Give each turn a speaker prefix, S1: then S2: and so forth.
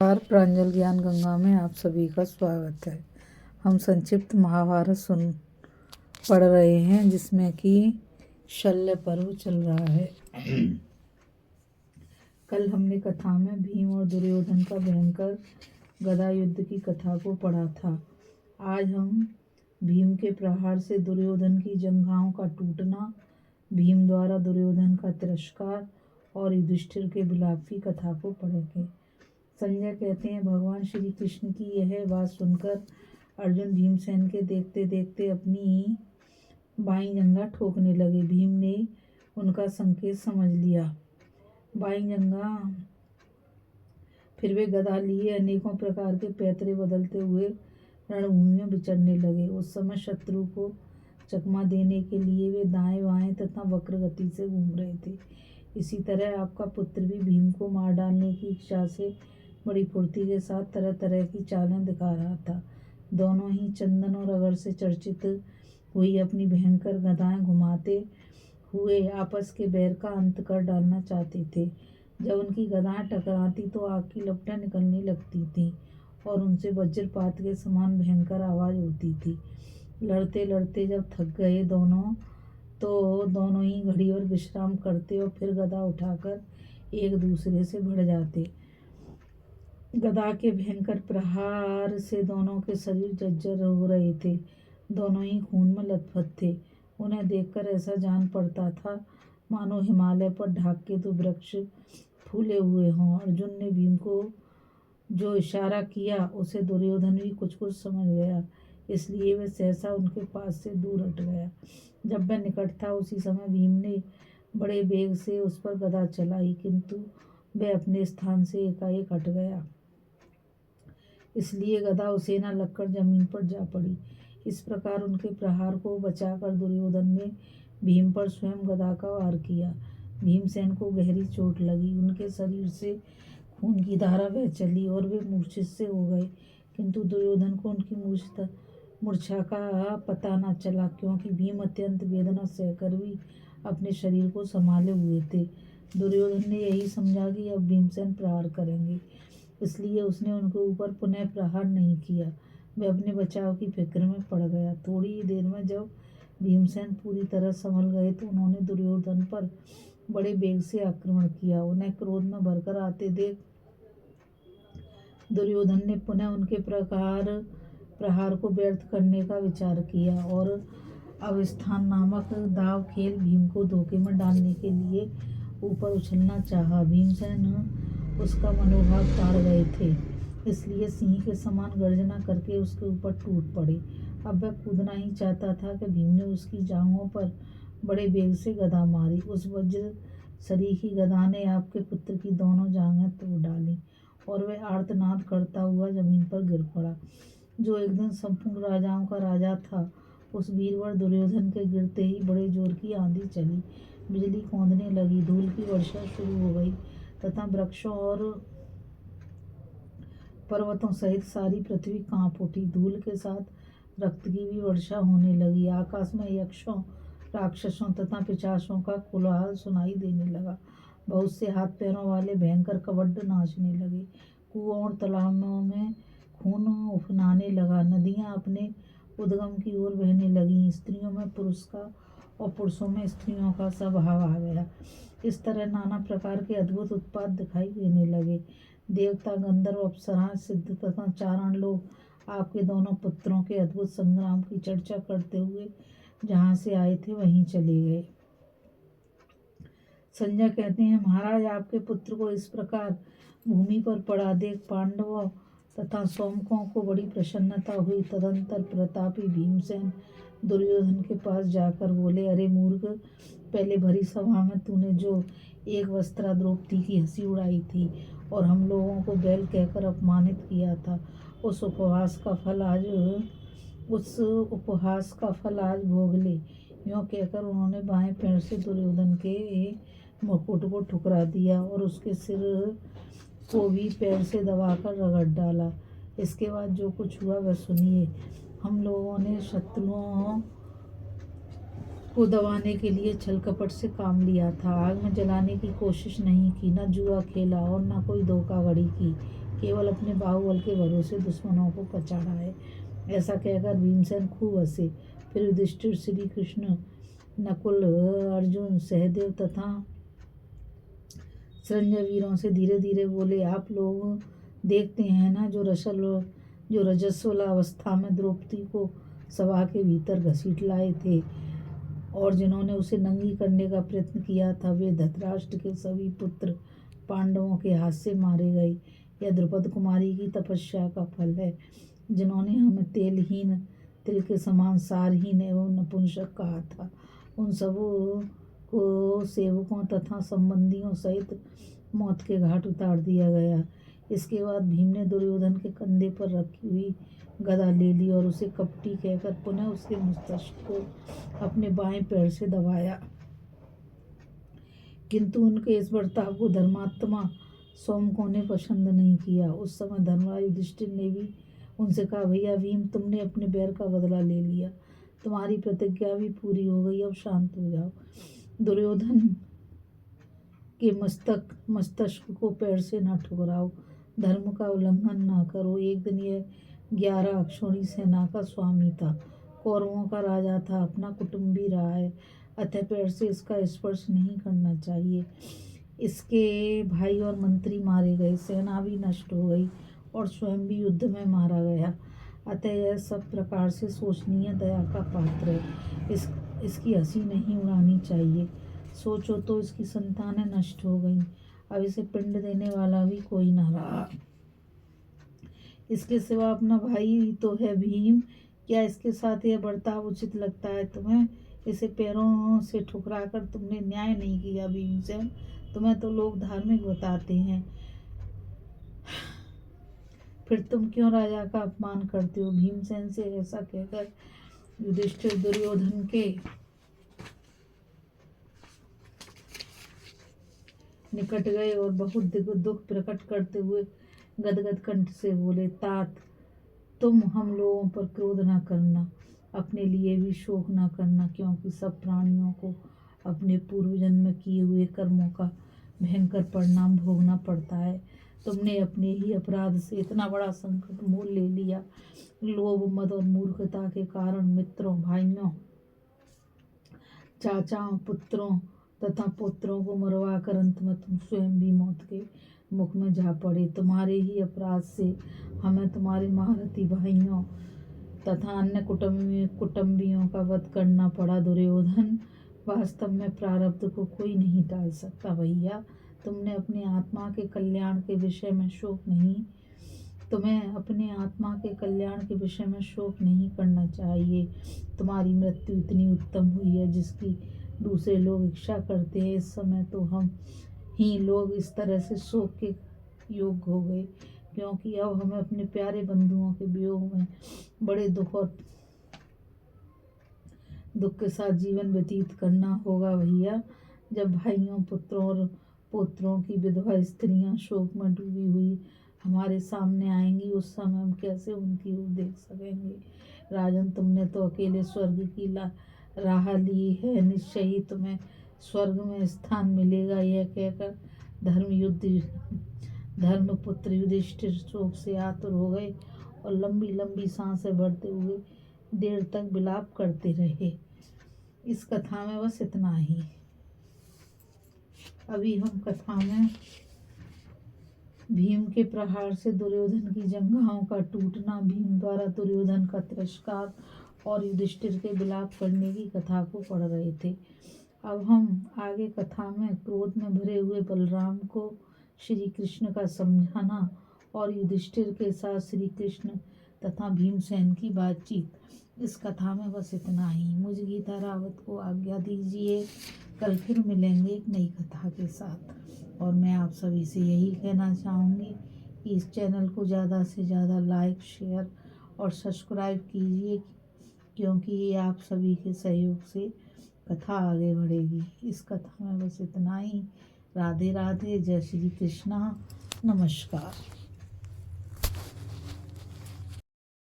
S1: प्रांजल ज्ञान गंगा में आप सभी का स्वागत है। हम संक्षिप्त महाभारत पढ़ रहे हैं, जिसमें कि शल्य पर्व चल रहा है। कल हमने कथा में भीम और दुर्योधन का भयंकर गदा युद्ध की कथा को पढ़ा था। आज हम भीम के प्रहार से दुर्योधन की जंघाओं का टूटना, भीम द्वारा दुर्योधन का तिरस्कार और युधिष्ठिर के विलाप की कथा को पढ़ेंगे। संजय कहते हैं, भगवान श्री कृष्ण की यह बात सुनकर अर्जुन भीमसेन के देखते देखते अपनी बाईं जंघा ठोकने लगे। भीम ने उनका संकेत समझ लिया। बाईं जंघा फिर वे गदा लिए अनेकों प्रकार के पैतरे बदलते हुए रणभूमि में विचरने लगे। उस समय शत्रु को चकमा देने के लिए वे दाएं बाएं तथा वक्र गति से घूम रहे थे। इसी तरह आपका पुत्र भी भीम को मार डालने की इच्छा से बड़ी फुर्ती के साथ तरह तरह की चालें दिखा रहा था। दोनों ही चंदन और अगर से चर्चित हुई अपनी भयंकर गदाएं घुमाते हुए आपस के बैर का अंत कर डालना चाहते थे। जब उनकी गदाएं टकराती तो आग की लपटें निकलने लगती थीं और उनसे वज्रपात के समान भयंकर आवाज़ होती थी। लड़ते लड़ते जब थक गए दोनों ही घड़ी और विश्राम करते और फिर गदा उठाकर एक दूसरे से भिड़ जाते। गदा के भयंकर प्रहार से दोनों के शरीर जर्जर हो रहे थे। दोनों ही खून में लथपथ थे। उन्हें देखकर ऐसा जान पड़ता था मानो हिमालय पर ढाक के तो वृक्ष फूले हुए हों। अर्जुन ने भीम को जो इशारा किया उसे दुर्योधन भी कुछ कुछ समझ गया, इसलिए वह सहसा उनके पास से दूर हट गया। जब वह निकट था उसी समय भीम ने बड़े वेग से उस पर गदा चलाई, किंतु वह अपने स्थान से एकाएक हट गया, इसलिए गदा उसे न लगकर जमीन पर जा पड़ी। इस प्रकार उनके प्रहार को बचाकर दुर्योधन ने भीम पर स्वयं गदा का वार किया। भीमसेन को गहरी चोट लगी। उनके शरीर से खून की धारा बह चली और वे मूर्छित से हो गए, किंतु दुर्योधन को उनकी मूर्छा का पता न चला, क्योंकि भीम अत्यंत वेदना सहकर भी अपने शरीर को संभाले हुए थे। दुर्योधन ने यही समझा कि अब भीमसेन प्रहार करेंगे, इसलिए उसने उनके ऊपर पुनः प्रहार नहीं किया। वह अपने बचाव की फिक्र में पड़ गया। थोड़ी ही देर में जब भीमसेन पूरी तरह संभल गए तो उन्होंने दुर्योधन पर बड़े वेग से आक्रमण किया। उन्हें क्रोध में भरकर आते देख दुर्योधन ने पुनः उनके प्रहार को व्यर्थ करने का विचार किया और अवस्थान नामक दाव खेल भीम को धोखे में डालने के लिए ऊपर उछलना चाहा। भीमसेन उसका मनोभाव ताड़ गए थे, इसलिए सिंह के समान गर्जना करके उसके ऊपर टूट पड़े। अब वह कूदना ही चाहता था कि भीम ने उसकी जांघों पर बड़े वेग से गदा मारी। उस वज्र सरीखी गदा ने आपके पुत्र की दोनों जांघें तोड़ डाली और वह आर्तनाद करता हुआ जमीन पर गिर पड़ा। जो एक दिन संपूर्ण राजाओं का राजा था, उस वीरवर दुर्योधन के गिरते ही बड़े जोर की आंधी चली, बिजली कौंधने लगी, धूल की वर्षा शुरू हो गई तथा वृक्षों और पर्वतों सहित सारी पृथ्वी कांप उठी। धूल के साथ रक्त की भी वर्षा होने लगी। आकाश में यक्षों, राक्षसों तथा पिशाचों का कोलाहल सुनाई देने लगा। बहुत से हाथ पैरों वाले भयंकर कबड्ड नाचने लगे। कुओं और तालाबों में खून उफनाने लगा। नदियां अपने उद्गम की ओर बहने लगीं। स्त्रियों में पुरुष का और पुरुषों में स्त्रियों का सा भाव आ गया। इस तरह नाना प्रकार के अद्भुत उत्पात दिखाई देने लगे। देवता, गंधर्व, अप्सराएं, सिद्ध तथा चारण लोग आपके दोनों पुत्रों के अद्भुत संग्राम की चर्चा करते हुए जहाँ से आए थे वहीं चले गए। संजय कहते हैं, महाराज, आपके पुत्र को इस प्रकार भूमि पर पड़ा देख पांडवों तथा सौमकों को बड़ी प्रसन्नता हुई। तदंतर प्रतापी भीमसेन दुर्योधन के पास जाकर बोले, अरे मूर्ख, पहले भरी सभा में तूने जो एक वस्त्रा द्रौपदी की हंसी उड़ाई थी और हम लोगों को बैल कहकर अपमानित किया था, उस उपहास का फल आज भोग ले। यूँ कहकर उन्होंने बाएं पैर से दुर्योधन के मुकुट को ठुकरा दिया और उसके सिर को भी पैर से दबाकर रगड़ डाला। इसके बाद जो कुछ हुआ वह सुनिए। हम लोगों ने शत्रुओं को दबाने के लिए छल कपट से काम लिया था। आग में जलाने की कोशिश नहीं की, न जुआ खेला और न कोई धोखाधड़ी की। केवल अपने बाहुबल के भरोसे दुश्मनों को पछाड़ा है। ऐसा कहकर भीमसेन खूब हंसे। फिर युधिष्ठिर, श्री कृष्ण, नकुल, अर्जुन, सहदेव तथा संजय वीरों से धीरे धीरे बोले, आप लोग देखते हैं ना, जो रजस्वला अवस्था में द्रौपदी को सभा के भीतर घसीट लाए थे और जिन्होंने उसे नंगी करने का प्रयत्न किया था, वे धृतराष्ट्र के सभी पुत्र पांडवों के हाथ से मारे गए। यह द्रुपद कुमारी की तपस्या का फल है, जिन्होंने हमें तेलहीन, तिल के समान सारहीन एवं नपुंसक कहा था। उन सबों को सेवकों तथा संबंधियों सहित मौत के घाट उतार दिया गया। इसके बाद भीम ने दुर्योधन के कंधे पर रखी हुई गदा ले ली और उसे कपटी कहकर पुनः उसके मस्तिष्क को अपने बाएं पैर से दबाया। किंतु उनके इस बर्ताव को धर्मात्मा सौमकों ने पसंद नहीं किया। उस समय धर्मराज युधिष्ठिर ने भी उनसे कहा, भैया भीम, तुमने अपने बैर का बदला ले लिया, तुम्हारी प्रतिज्ञा भी पूरी हो गई, अब शांत हो जाओ। दुर्योधन के मस्तिष्क को पैर से न ठुकराओ, धर्म का उल्लंघन न करो। एक दिन यह 11 अक्षौणी सेना का स्वामी था, कौरवों का राजा था, अपना कुटुंबी रहा है, अतः पैर से इसका स्पर्श नहीं करना चाहिए। इसके भाई और मंत्री मारे गए, सेना भी नष्ट हो गई और स्वयं भी युद्ध में मारा गया, अतः यह सब प्रकार से सोचनीय दया का पात्र है। इसकी हंसी नहीं उड़ानी चाहिए। सोचो तो, इसकी संतानें नष्ट हो गईं, अब इसे पिंड देने वाला भी कोई न रहा। इसके सिवा अपना भाई तो है भीम, क्या इसके साथ यह बर्ताव उचित लगता है तुम्हें? इसे पैरों से ठुकराकर तुमने न्याय नहीं किया भीमसेन, तुम्हें तो लोग धार्मिक बताते हैं, फिर तुम क्यों राजा का अपमान करते हो? भीमसेन से ऐसा कहकर युधिष्ठिर दुर्योधन के निकट गए और बहुत दुख प्रकट करते हुए गदगद कंठ से बोले, तात, तुम हम लोगों पर क्रोध न करना, अपने लिए भी शोक न करना, क्योंकि सब प्राणियों को अपने पूर्व जन्म किए हुए कर्मों का भयंकर परिणाम भोगना पड़ता है। तुमने अपने ही अपराध से इतना बड़ा संकट मोल ले लिया। लोभ, मद और मूर्खता के कारण मित्रों, भाइयों, चाचाओं, पुत्रों तथा पुत्रों को मरवा कर अंत में तुम स्वयं भी मौत के मुख में जा पड़े। तुम्हारे ही अपराध से हमें तुम्हारे महारथी भाइयों तथा अन्य कुटुंबियों का वध करना पड़ा। दुर्योधन, वास्तव में प्रारब्ध को कोई नहीं टाल सकता। भैया, तुमने अपने आत्मा के कल्याण के विषय में शोक नहीं तुम्हें अपने आत्मा के कल्याण के विषय में शोक नहीं करना चाहिए। तुम्हारी मृत्यु इतनी उत्तम हुई है जिसकी दूसरे लोग इच्छा करते हैं। इस समय तो हम ही लोग इस तरह से शोक के योग्य हो गए, क्योंकि अब हमें अपने प्यारे बंधुओं के वियोग में बड़े दुख के साथ जीवन व्यतीत करना होगा। भैया, जब भाइयों, पुत्रों और पुत्रों की विधवा स्त्रियां शोक में डूबी हुई हमारे सामने आएंगी, उस समय हम कैसे उनकी ओर देख सकेंगे? राजन, तुमने तो अकेले स्वर्ग की राह ली है, निश्चय ही तुम्हें स्वर्ग में स्थान मिलेगा। यह कहकर धर्मपुत्र युधिष्ठिर शोक से आतुर हो गए और लंबी लंबी सांसें भरते हुए देर तक विलाप करते रहे। इस कथा में बस इतना ही। अभी हम कथा में भीम के प्रहार से दुर्योधन की जंघाओं का टूटना, भीम द्वारा दुर्योधन का तिरस्कार और युधिष्ठिर के विलाप करने की कथा को पढ़ रहे थे। अब हम आगे कथा में क्रोध में भरे हुए बलराम को श्री कृष्ण का समझाना और युधिष्ठिर के साथ श्री कृष्ण तथा भीमसेन की बातचीत, इस कथा में बस इतना ही। मुझ गीता रावत को आज्ञा दीजिए, कल फिर मिलेंगे एक नई कथा के साथ। और मैं आप सभी से यही कहना चाहूँगी कि इस चैनल को ज़्यादा से ज़्यादा लाइक, शेयर और सब्सक्राइब कीजिए, क्योंकि ये आप सभी के सहयोग से कथा आगे बढ़ेगी। इस कथा में बस इतना ही। राधे राधे, जय श्री कृष्णा, नमस्कार।